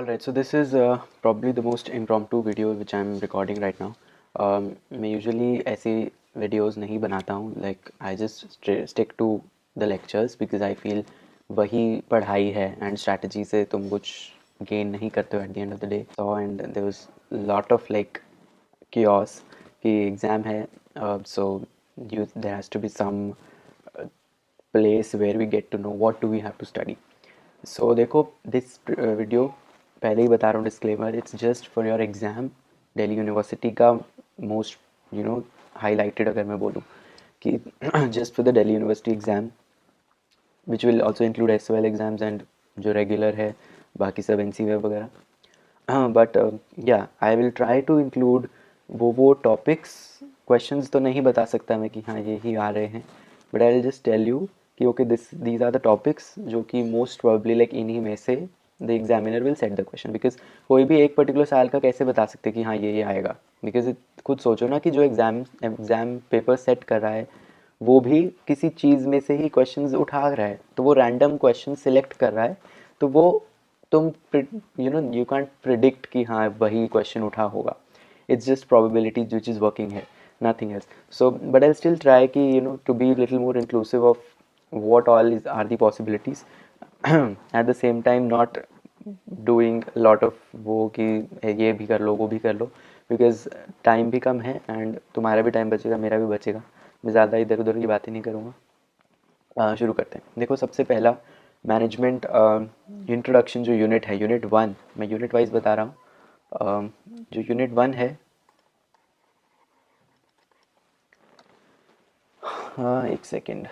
Alright, so this is probably the most impromptu video which I'm recording right now. मैं usually ऐसी videos नहीं बनाता हूँ, like I just stick to the lectures because I feel वही पढ़ाई है and strategy से तुम कुछ gain नहीं करते हो at the end of the day. So and there was lot of like chaos कि exam है, so there has to be some place where we get to know what do we have to study. So देखो this video पहले ही बता रहा हूँ disclaimer, it's just for your exam. Delhi university का most highlighted अगर मैं बोलूँ कि just for the Delhi university exam which will also include SOL exams and जो रेगुलर है बाकी सब NC वगैरह। But yeah I will try to include वो टॉपिक्स। क्वेश्चंस तो नहीं बता सकता मैं कि हाँ ये ही आ रहे हैं, but I will just tell you कि okay these are the topics जो कि मोस्ट प्रोबेबली लाइक इन्हीं में से the examiner will set the question. Because कोई भी एक पर्टिकुलर साल का कैसे बता सकते कि हाँ ये आएगा, बिकॉज खुद सोचो ना कि जो एग्ज़ाम पेपर सेट कर रहा है वो भी किसी चीज़ में से ही क्वेश्चंस उठा रहा है, तो वो रैंडम क्वेश्चन सिलेक्ट कर रहा है, तो वो तुम यू कैंट प्रिडिक्ट कि हाँ वही क्वेश्चन उठा होगा। It's just probability which is working है, nothing else. So but I'll still try ki, to be a little more inclusive of what all are the possibilities. At the same time not doing a lot of वो कि ये भी कर लो वो भी कर लो, because time भी कम है एंड तुम्हारा भी टाइम बचेगा मेरा भी बचेगा। मैं ज़्यादा इधर उधर की बातें नहीं करूँगा। शुरू करते हैं। देखो सबसे पहला मैनेजमेंट इंट्रोडक्शन जो यूनिट है, यूनिट 1, मैं यूनिट वाइज बता रहा हूँ। जो यूनिट 1 है, हाँ एक सेकेंड,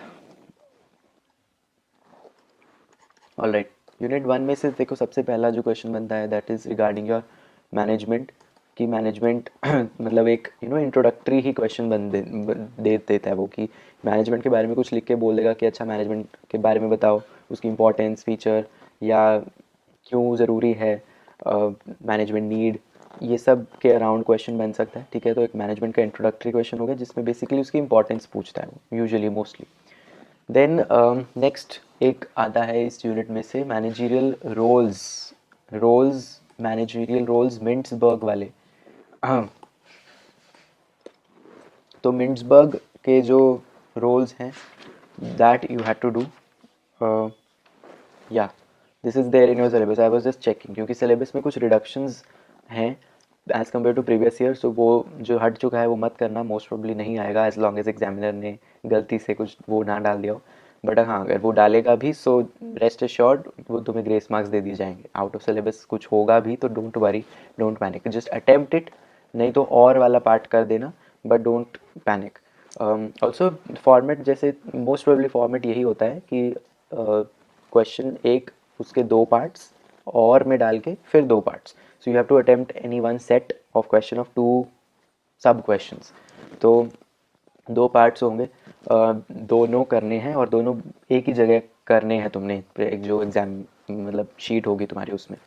ऑलराइट। यूनिट 1 में से देखो सबसे पहला जो क्वेश्चन बनता है that is regarding your management. कि मैनेजमेंट मतलब एक इंट्रोडक्टरी ही क्वेश्चन दे देता है वो कि मैनेजमेंट के बारे में कुछ लिख के बोल देगा कि अच्छा मैनेजमेंट के बारे में बताओ, उसकी इंपॉर्टेंस, फीचर या क्यों ज़रूरी है, मैनेजमेंट नीड, ये सब के अराउंड क्वेश्चन बन सकता है। ठीक है, तो एक मैनेजमेंट का इंट्रोडक्टरी क्वेश्चन होगा जिसमें बेसिकली उसकी इंपॉर्टेंस पूछता है वो यूजुअली मोस्टली। देन नेक्स्ट एक आता है इस यूनिट में से managerial roles managerial roles Mintzberg वाले। तो मिंट्सबर्ग के जो रोल्स हैं that you have to do, yeah this is there in your syllabus. I was just checking क्योंकि सिलेबस में कुछ रिडक्शंस हैं as compared to previous year, so वो जो हट चुका है वो मत करना, मोस्ट प्रोबेबली नहीं आएगा एज लॉन्ग एज एग्जामिनर ने गलती से कुछ वो ना डाल दिया हो। बट हाँ अगर वो डालेगा भी सो रेस्ट एश्योर्ड वो तुम्हें ग्रेस मार्क्स दे दिए जाएंगे। आउट ऑफ सिलेबस कुछ होगा भी तो don't worry, don't panic, just attempt it, नहीं तो और वाला पार्ट कर देना, but don't panic. Also format जैसे मोस्ट प्रोबेबली फॉर्मेट यही होता है कि क्वेश्चन एक उसके दो पार्ट्स और में डाल के फिर दो parts, so you have to attempt any one set of question of 2 sub questions. तो दो पार्ट्स होंगे, दोनों करने हैं और दोनों एक ही जगह करने हैं तुमने। एक जो एग्ज़ाम मतलब शीट होगी तुम्हारी उसमें,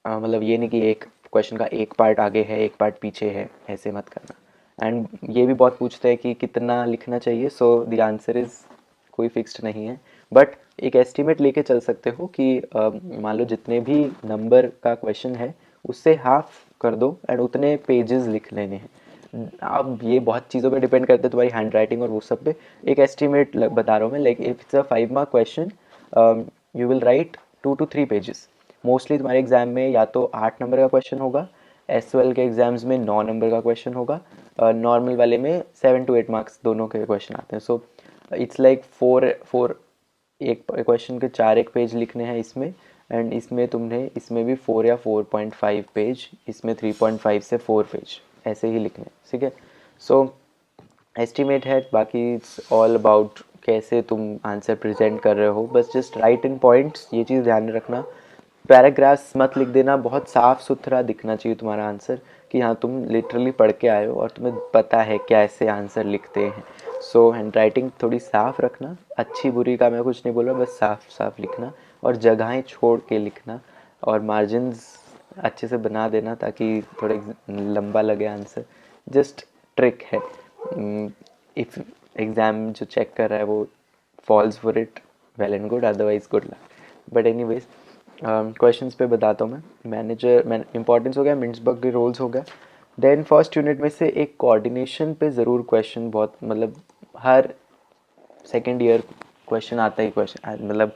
मतलब ये नहीं कि एक क्वेश्चन का एक पार्ट आगे है एक पार्ट पीछे है, ऐसे मत करना। एंड ये भी बहुत पूछते हैं कि कितना लिखना चाहिए, सो द आंसर इज़ कोई फिक्स्ड नहीं है, बट एक एस्टिमेट लेके चल सकते हो कि मान लो जितने भी नंबर का क्वेश्चन है उससे हाफ कर दो एंड उतने पेजेस लिख लेने हैं। अब ये बहुत चीज़ों पे डिपेंड करते हैं, तुम्हारी हैंड राइटिंग और वो सब पे। एक एस्टिमेट बता रहा हूँ मैं, like if it's a 5 mark question you will write 2 to 3 pages. Mostly तुम्हारे एग्जाम में या तो 8 नंबर का क्वेश्चन होगा, SOL के एग्जाम्स में 9 नंबर का क्वेश्चन होगा, नॉर्मल वाले में 7 to 8 मार्क्स दोनों के क्वेश्चन आते हैं। सो इट्स लाइक फोर एक क्वेश्चन के 4 एक पेज लिखने हैं इसमें, एंड इसमें तुमने इसमें भी 4 या 4.5 पेज, इसमें 3.5 से 4 पेज ऐसे ही लिखने हैं। ठीक है, सो एस्टिमेट है, बाकी इट्स ऑल अबाउट कैसे तुम आंसर प्रेजेंट कर रहे हो, बस जस्ट राइट इन पॉइंट्स, ये चीज़ ध्यान में रखना। पैराग्राफ्स मत लिख देना, बहुत साफ़ सुथरा दिखना चाहिए तुम्हारा आंसर कि हाँ तुम लिटरली पढ़ के आए हो और तुम्हें पता है कैसे आंसर लिखते हैं। सो हैंड राइटिंग थोड़ी साफ़ रखना, अच्छी बुरी का मैं कुछ नहीं बोल रहा, बस साफ साफ लिखना और जगहें छोड़ के लिखना, और मार्जिन्स अच्छे से बना देना ताकि थोड़े लंबा लगे आंसर। जस्ट ट्रिक है, इफ़ एग्ज़ाम जो चेक कर रहा है वो falls for it, well and good, otherwise good luck. But anyways questions पे बताता हूँ मैं। मैनेजर इंपॉर्टेंस हो गया, मिन्सबर्ग के रोल्स हो गया। देन फर्स्ट यूनिट में से एक कोऑर्डिनेशन पे ज़रूर क्वेश्चन, बहुत मतलब हर सेकेंड ईयर क्वेश्चन आता ही क्वेश्चन, मतलब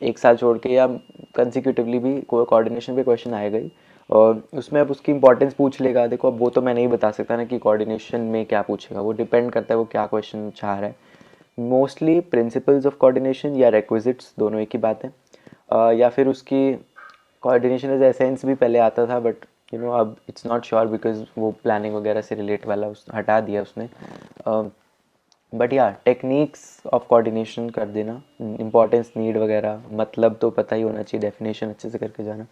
एक साल छोड़ के या कंसिक्यूटिवली भी कोऑर्डिनेशन पे क्वेश्चन आएगा ही। और उसमें अब उसकी इंपॉर्टेंस पूछ लेगा। देखो अब वो तो मैं नहीं बता सकता ना कि कोऑर्डिनेशन में क्या पूछेगा, वो डिपेंड करता है वो क्या क्वेश्चन चाह रहा है। मोस्टली प्रिंसिपल्स ऑफ कोऑर्डिनेशन या रिक्विजिट्स, दोनों एक ही बात है। या फिर उसकी कोऑर्डिनेशन एज एसेंस भी पहले आता था, बट अब इट्स नॉट श्योर बिकॉज वो प्लानिंग वगैरह से रिलेट वाला हटा दिया उसने। बट या टेक्निक्स ऑफ कोऑर्डिनेशन कर देना, इंपॉर्टेंस, नीड वगैरह, मतलब तो पता ही होना चाहिए, डेफिनेशन अच्छे से करके जाना।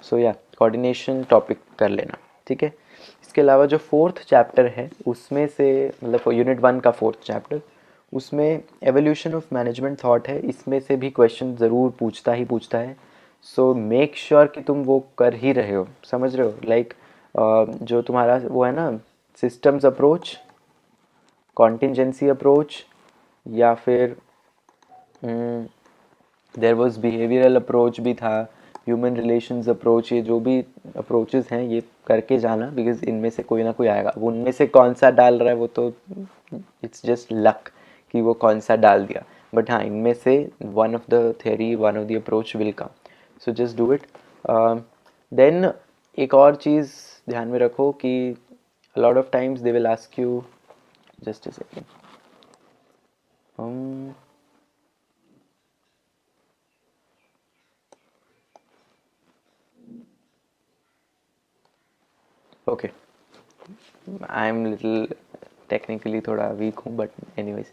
सो या कोऑर्डिनेशन टॉपिक कर लेना, ठीक है। इसके अलावा जो फोर्थ चैप्टर है उसमें से, मतलब यूनिट 1 का फोर्थ चैप्टर, उसमें एवोल्यूशन ऑफ मैनेजमेंट थॉट है। इसमें से भी क्वेश्चन ज़रूर पूछता ही पूछता है। सो मेक श्योर कि तुम वो कर ही रहे हो, समझ रहे हो। लाइक जो तुम्हारा वो है ना, सिस्टम्स अप्रोच, कॉन्टिजेंसी अप्रोच, या फिर देयर वाज बिहेवियरल अप्रोच भी था, ह्यूमन रिलेशंस अप्रोच, ये जो भी अप्रोचेस हैं ये करके जाना, बिकॉज इनमें से कोई ना कोई आएगा। अब उनमें से कौन सा डाल रहा है वो तो इट्स जस्ट लक कि वो कौन सा डाल दिया, बट हाँ इनमें से one of the theory, one of the approach will come. So just do it. Then एक और चीज़ ध्यान में रखो कि lot of times they will ask you, just a second, okay, I am little technically थोड़ा वीक हूँ, but anyways,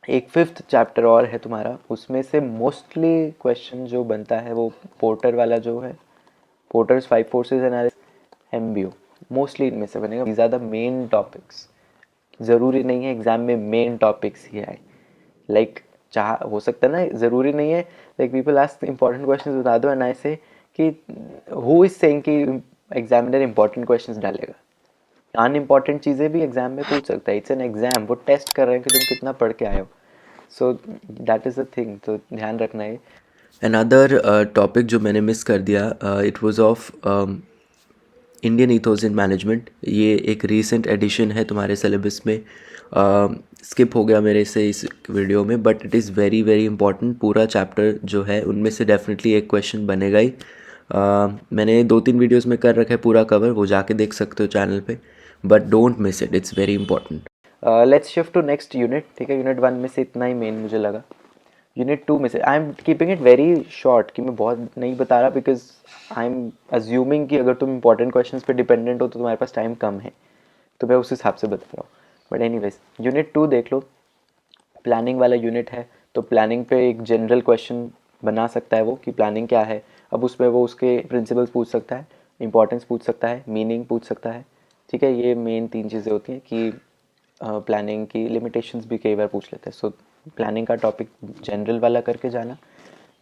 एक फिफ्थ चैप्टर और है तुम्हारा। उसमें से मोस्टली क्वेश्चन जो बनता है वो पोर्टर वाला जो है, Porter's 5 forces analysis, MBO, mostly इनमें से बनेगा। These are the main topics. ज़रूरी नहीं है एग्जाम में मेन टॉपिक्स ही आए, लाइक चाह हो सकता है ना, ज़रूरी नहीं है। Like people ask important question बता दो एंड आई से कि हु इज सेइंग कि एग्जामिनर इंपॉर्टेंट क्वेश्चंस डालेगा। अनइम्पॉर्टेंट चीज़ें भी एग्जाम में पूछ सकता है। इट्स एन एग्जाम, वो टेस्ट कर रहे हैं कि तुम कितना पढ़ के आए हो। So that is a thing, तो ध्यान रखना है। अनदर टॉपिक जो मैंने मिस कर दिया, it was of Indian ethos in management. ये एक रीसेंट एडिशन है तुम्हारे सिलेबस में, स्किप हो गया मेरे से इस वीडियो में, but it is very very important. पूरा चैप्टर जो है उनमें से डेफिनेटली एक क्वेश्चन बनेगा ही। मैंने 2-3 वीडियोस में कर रखा है पूरा कवर, वो जाके देख सकते हो चैनल पे, but don't miss it, it's very important. Let's shift to next unit, ठीक है। यूनिट 1 में से इतना ही मेन मुझे लगा। यूनिट 2 में से I am keeping it very short, कि मैं बहुत नहीं बता रहा, बिकॉज आई एम अज्यूमिंग कि अगर तुम इंपॉर्टेंट क्वेश्चंस पे डिपेंडेंट हो तो तुम्हारे पास टाइम कम है, तो मैं उस हिसाब से बता रहा हूँ। बट एनीवेज, यूनिट 2 देख लो, प्लानिंग वाला यूनिट है। तो प्लानिंग पे एक जनरल क्वेश्चन बना सकता है वो, कि प्लानिंग क्या है। अब उसमें वो उसके प्रिंसिपल्स पूछ सकता है, इंपॉर्टेंस पूछ सकता है, मीनिंग पूछ सकता है, ठीक है। ये मेन 3 चीज़ें होती हैं कि प्लानिंग की लिमिटेशंस भी कई बार पूछ लेते हैं। सो प्लानिंग का टॉपिक जनरल वाला करके जाना।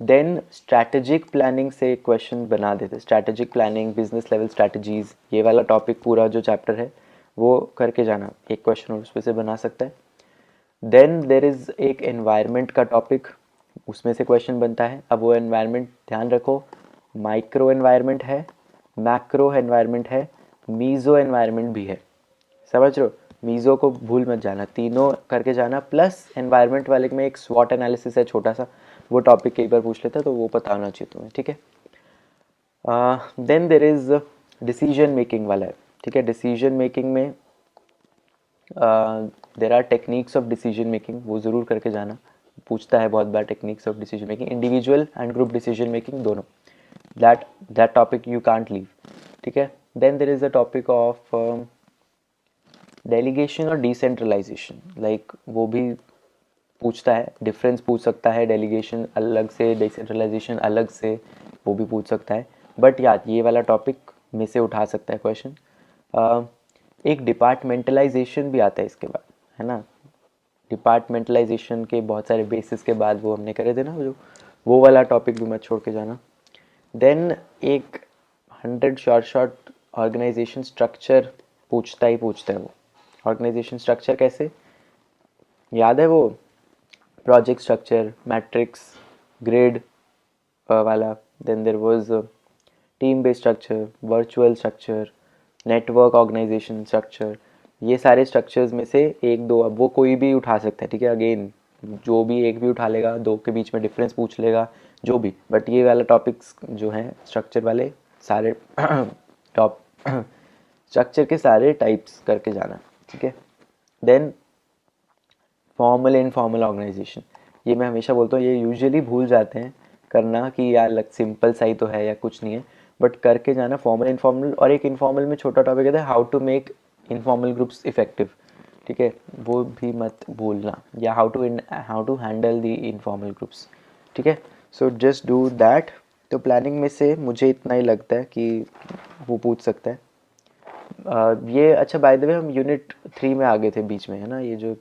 देन स्ट्रैटेजिक प्लानिंग से क्वेश्चन बना देते, strategic planning, business level strategies, ये वाला टॉपिक पूरा जो चैप्टर है वो करके जाना, एक क्वेश्चन और उसमें से बना सकता है। देन देर इज़ एक एनवायरनमेंट का टॉपिक, उसमें से क्वेश्चन बनता है। अब वो एनवायरनमेंट ध्यान रखो, माइक्रो एनवायरनमेंट है, मैक्रो एनवायरनमेंट है, मीज़ो एनवायरनमेंट भी है, समझ रहे हो। मीज़ो को भूल मत जाना, तीनों करके जाना। प्लस एनवायरनमेंट वाले में एक स्वॉट एनालिसिस है छोटा सा, वो टॉपिक कई बार पूछ लेता है, तो वो पता होना चाहिए तुम्हें, ठीक है। Then there is decision making वाला है, ठीक है। डिसीजन मेकिंग में there are techniques of decision making, वो ज़रूर करके जाना, पूछता है बहुत बार techniques of decision making, individual and group decision making दोनों। That topic you can't leave, ठीक है। Then there is a topic of delegation और डिसेंट्रलाइजेशन, लाइक वो भी पूछता है, डिफरेंस पूछ सकता है, डेलीगेशन अलग से, डिसेंट्रलाइजेशन अलग से, वो भी पूछ सकता है। बट याद, ये वाला टॉपिक में से उठा सकता है क्वेश्चन। एक डिपार्टमेंटलाइजेशन भी आता है इसके बाद, है ना। डिपार्टमेंटलाइजेशन के बहुत सारे बेसिस के बाद वो हमने करे थे ना, जो वो वाला टॉपिक भी मत छोड़ के जाना। देन एक 100 शॉर्ट ऑर्गेनाइजेशन स्ट्रक्चर पूछता ही पूछता है वो। ऑर्गेनाइजेशन स्ट्रक्चर कैसे, याद है वो, प्रोजेक्ट स्ट्रक्चर, मैट्रिक्स, ग्रिड, वाला, then there was team based structure, virtual structure, network organisation structure. ये सारे स्ट्रक्चर्स में से एक दो, अब वो कोई भी उठा सकता है, ठीक है, अगेन जो भी एक भी उठा लेगा, दो के बीच में डिफरेंस पूछ लेगा, जो भी, बट ये वाला टॉपिक्स जो हैं स्ट्रक्चर वाले सारे टॉप स्ट्रक्चर के सारे टाइप्स करके जाना, ठीक है। देन फॉर्मल इनफॉर्मल ऑर्गेनाइजेशन, ये मैं हमेशा बोलता हूँ, ये यूजुअली भूल जाते हैं करना कि यार लग सिंपल सा ही तो है या कुछ नहीं है, बट करके जाना फॉर्मल इनफॉर्मल। और एक इनफॉर्मल में छोटा टॉपिक है how to make informal groups effective, ठीक है, वो भी मत भूलना, या how to handle the informal groups, ठीक है। So just do that. तो प्लानिंग में से मुझे इतना ही लगता है कि वो पूछ सकता है। ये अच्छा, बाय द वे हम यूनिट 3 में आ गए थे बीच में, है ना, ये जो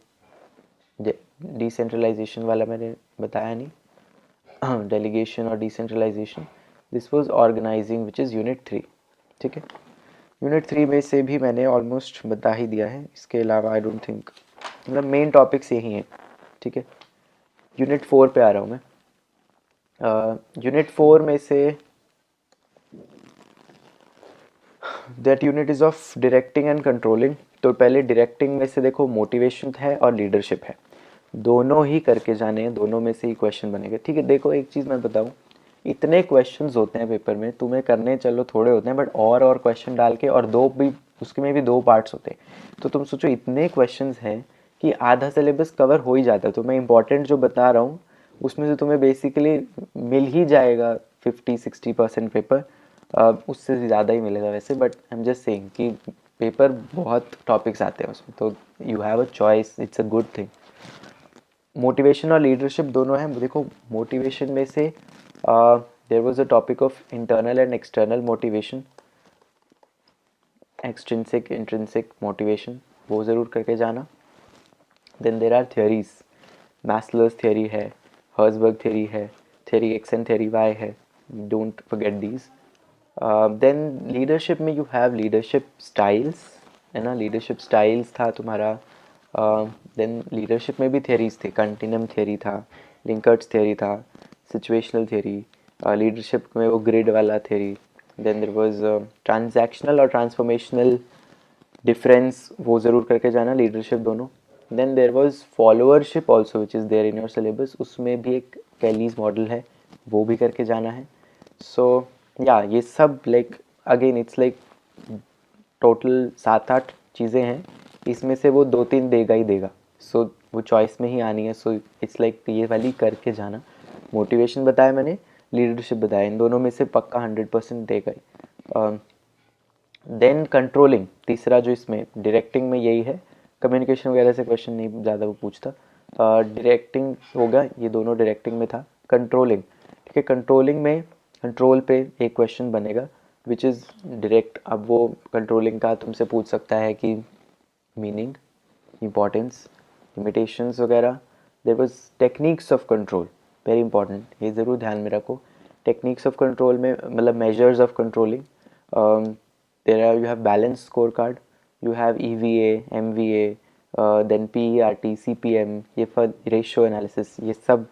डिसेंट्रलाइजेशन वाला मैंने बताया नहीं, डेलीगेशन और decentralisation, this was organising which is unit 3, ठीक है। यूनिट 3 में से भी मैंने ऑलमोस्ट बता ही दिया है, इसके अलावा आई डोंट थिंक, मतलब मेन टॉपिक्स यही हैं, ठीक है। यूनिट 4 पे आ रहा हूँ मैं। यूनिट 4 में say that unit is of directing and controlling. तो पहले डायरेक्टिंग में से देखो मोटिवेशन है और लीडरशिप है, दोनों ही करके जाने हैं, दोनों में से ही क्वेश्चन बनेंगे, ठीक है। देखो एक चीज़ मैं बताऊँ, इतने क्वेश्चंस होते हैं पेपर में, तुम्हें करने चलो थोड़े होते हैं, बट और क्वेश्चन डाल के, और दो भी उसके में भी दो पार्ट्स होते हैं, तो तुम सोचो इतने क्वेश्चंस हैं कि आधा सिलेबस कवर हो ही जाता है। तो मैं इंपॉर्टेंट जो बता रहा हूँ उसमें से तुम्हें बेसिकली मिल ही जाएगा 50-60% पेपर, उससे ज़्यादा ही मिलेगा वैसे, but I am just saying कि पेपर बहुत टॉपिक्स आते हैं उसमें, तो you have a choice, it's a good thing. Motivation और लीडरशिप दोनों हैं। देखो मोटिवेशन में से there was a topic of internal and external motivation, extrinsic intrinsic motivation, वो ज़रूर करके जाना। Then there are theories, Maslow's theory है, हर्जबर्ग थियरी है, theory X and theory Y है, don't forget these. Then leadership में यू हैव लीडरशिप स्टाइल्स, है ना, लीडरशिप स्टाइल्स था तुम्हारा। देन लीडरशिप में भी थियरीज थे, कंटिन्यूम थियरी था, लिंकर्ट्स थियरी था, सिचुएशनल थियरी, लीडरशिप में वो ग्रिड वाला theory. Then there was transactional और ट्रांसफॉर्मेशनल डिफरेंस, वो ज़रूर करके जाना, लीडरशिप दोनों। Then there was followership also which is there in your syllabus, उसमें भी एक कैलीज मॉडल है, वो भी करके जाना है। सो या ये सब like again it's like total 7-8 चीज़ें हैं, इसमें से वो 2-3 देगा ही देगा, सो वो चॉइस में ही आनी है। सो इट्स लाइक ये वाली करके जाना। मोटिवेशन बताया मैंने, लीडरशिप बताया, इन दोनों में से पक्का 100% देगा ही। देन कंट्रोलिंग, तीसरा जो इसमें डायरेक्टिंग में यही है, कम्युनिकेशन वगैरह से क्वेश्चन नहीं ज़्यादा वो पूछता। डायरेक्टिंग होगा, ये दोनों डायरेक्टिंग में था। कंट्रोलिंग, ठीक है, कंट्रोलिंग में कंट्रोल पे एक क्वेश्चन बनेगा विच इज़ डायरेक्ट। अब वो कंट्रोलिंग का तुमसे पूछ सकता है कि मीनिंग, इम्पॉर्टेंस, लिमिटेशंस वगैरह। There was techniques of control, very important, ये ज़रूर ध्यान में रखो। टेक्निक्स ऑफ कंट्रोल में मतलब measures of controlling, there are, you have balance scorecard, you have EVA, MVA, then PERT, CPM, ये रेशियो एनालिसिस, ये सब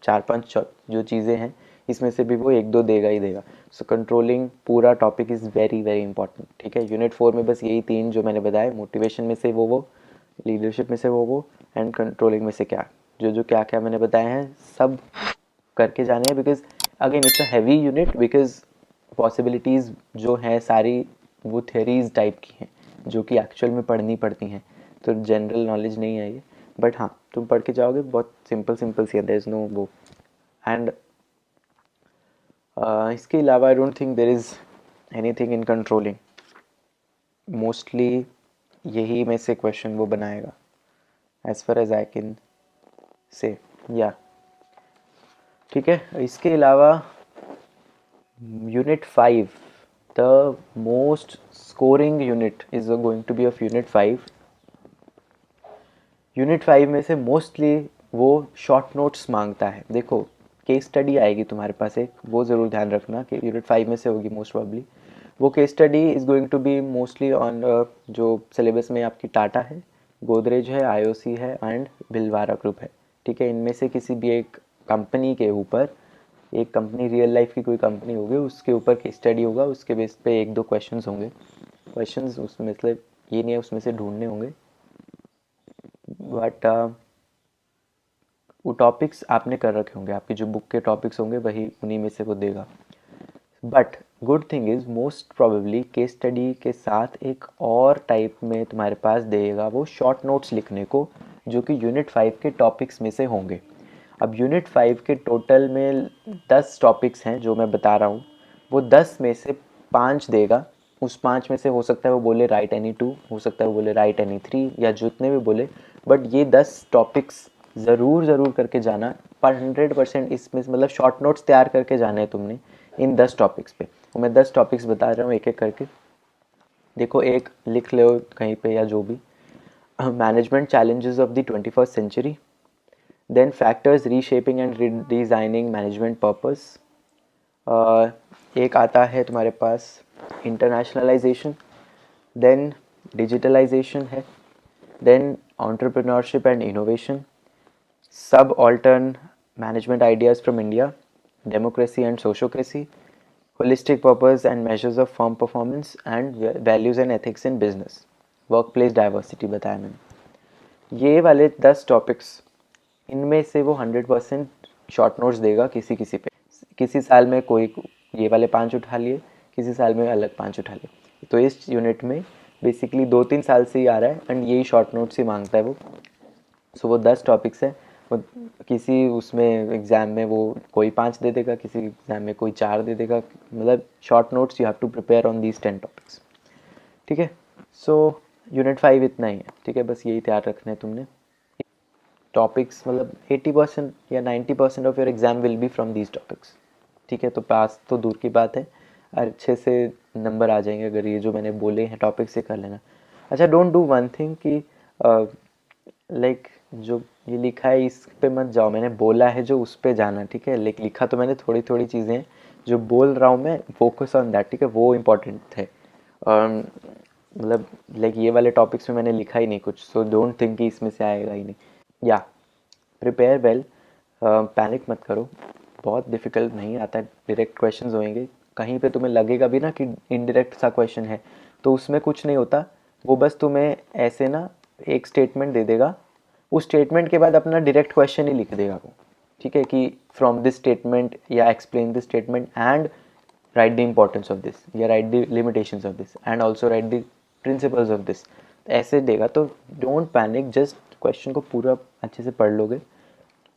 4-5 जो चीज़ें हैं इसमें से भी वो एक दो देगा ही देगा। सो कंट्रोलिंग पूरा topic is very very important, ठीक है। यूनिट 4 में बस यही 3 जो मैंने बताया, मोटिवेशन में से वो लीडरशिप में से वो एंड कंट्रोलिंग में से क्या जो क्या क्या मैंने बताए हैं सब करके जाने हैं, because again it's a heavy unit, because possibilities जो हैं सारी वो थ्योरीज टाइप की हैं जो कि एक्चुअल में पढ़नी पड़ती हैं, तो जनरल नॉलेज नहीं है ये, बट हाँ तुम पढ़ के जाओगे, बहुत सिंपल सिंपल सी है, देयर इज़ नो वो। एंड इसके अलावा I don't think there is anything in controlling, mostly यही में से क्वेश्चन वो बनाएगा as far as I can say, या ठीक है। इसके अलावा unit 5, the most scoring unit is going to be of unit 5. Unit 5 में से मोस्टली वो शॉर्ट नोट्स मांगता है। देखो केस स्टडी आएगी तुम्हारे पास एक, वो ज़रूर ध्यान रखना कि यूनिट 5 में से होगी मोस्ट प्रॉब्ली। वो case study is going to be mostly on जो सिलेबस में आपकी टाटा है, गोदरेज है, आईओसी है एंड भिलवारा ग्रुप है, ठीक है। इनमें से किसी भी एक कंपनी के ऊपर एक कंपनी रियल लाइफ की कोई कंपनी होगी, उसके ऊपर केस स्टडी होगा, उसके बेस पे एक दो क्वेश्चंस होंगे। क्वेश्चंस उसमें मतलब ये नहीं है उसमें से ढूंढने होंगे, बट वो टॉपिक्स आपने कर रखे होंगे, आपकी जो बुक के टॉपिक्स होंगे वही उन्हीं में से वो देगा। But good thing is most probably case study के साथ एक और टाइप में तुम्हारे पास देगा वो शॉर्ट नोट्स लिखने को, जो कि यूनिट 5 के टॉपिक्स में से होंगे। अब यूनिट 5 के टोटल में 10 टॉपिक्स हैं जो मैं बता रहा हूँ, वो 10 में से 5 देगा। उस 5 में से हो सकता है वो बोले राइट एनी 2, हो सकता है वो बोले राइट एनी 3, या जितने भी बोले, बट ये 10 टॉपिक्स ज़रूर करके जाना पर 100% इसमें से, मतलब शॉर्ट नोट्स तैयार करके जाने हैं तुमने इन 10 टॉपिक्स पे। तो मैं 10 टॉपिक्स बता रहा हूँ एक एक करके। देखो, एक लिख लो कहीं पे या जो भी। Management challenges of the 21st century, then factors reshaping and redesigning management purpose. एक आता है तुम्हारे पास इंटरनेशनलाइजेशन, देन डिजिटलाइजेशन है, then entrepreneurship and innovation, subaltern management ideas from India, democracy and sociocracy, holistic purpose and measures of firm performance, and values and ethics in business, workplace diversity बताया मैंने। ये वाले 10 टॉपिक्स, इनमें से वो 100% short notes देगा किसी किसी पे। किसी साल में कोई ये वाले 5 उठा लिए, किसी साल में अलग 5 उठा लिए। तो इस यूनिट में बेसिकली 2-3 साल से ही आ रहा है एंड यही शॉर्ट नोट्स ही मांगता है वो। सो वो 10 टॉपिक्स हैं। वो किसी उसमें एग्ज़ाम में वो कोई 5 दे देगा, किसी एग्ज़ाम में कोई 4 दे देगा, मतलब short notes you have to prepare on these 10 topics. ठीक है। सो यूनिट 5 इतना ही है। ठीक है, बस यही तैयार रखना है तुमने। टॉपिक्स मतलब 80% या 90% of your exam will be from these topics. ठीक है, तो पास तो दूर की बात है, अच्छे से नंबर आ जाएंगे अगर ये जो मैंने बोले हैं टॉपिक से कर लेना। अच्छा, डोंट डू वन थिंग कि लाइक जो ये लिखा है इस पे मत जाओ, मैंने बोला है जो उस पे जाना। ठीक है, लाइक लिखा तो मैंने थोड़ी थोड़ी चीज़ें, जो बोल रहा हूँ मैं फोकस ऑन दैट। ठीक है, वो इम्पोर्टेंट थे। मतलब लाइक ये वाले टॉपिक्स में मैंने लिखा ही नहीं कुछ, सो डोंट थिंक कि इसमें से आएगा ही नहीं। या प्रिपेयर वेल, पैनिक मत करो, बहुत डिफ़िकल्ट नहीं आता है। डायरेक्ट क्वेश्चंस होंगे, कहीं पे तुम्हें लगेगा भी ना कि इनडायरेक्ट सा क्वेश्चन है, तो उसमें कुछ नहीं होता। वो बस तुम्हें ऐसे ना एक स्टेटमेंट दे देगा, उस स्टेटमेंट के बाद अपना डायरेक्ट क्वेश्चन ही लिख देगा वो। ठीक है, कि फ्रॉम दिस स्टेटमेंट या explain this statement and write the importance of this, या write the limitations of this and also write the principles of this, ऐसे देगा। तो डोंट पैनिक, जस्ट क्वेश्चन को पूरा अच्छे से पढ़ लोगे,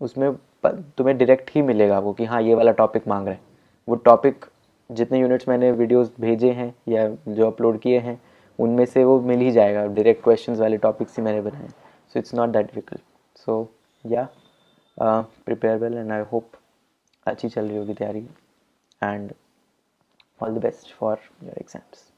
उसमें तुम्हें डायरेक्ट ही मिलेगा वो कि हाँ ये वाला टॉपिक मांग रहे हैं। वो टॉपिक जितने यूनिट्स मैंने वीडियोस भेजे हैं या जो अपलोड किए हैं उनमें से वो मिल ही जाएगा, डायरेक्ट क्वेश्चंस वाले टॉपिक्स ही मैंने बनाए। So it's not that difficult. So yeah prepare well and I hope अच्छी चल रही होगी तैयारी, and all the best for your exams.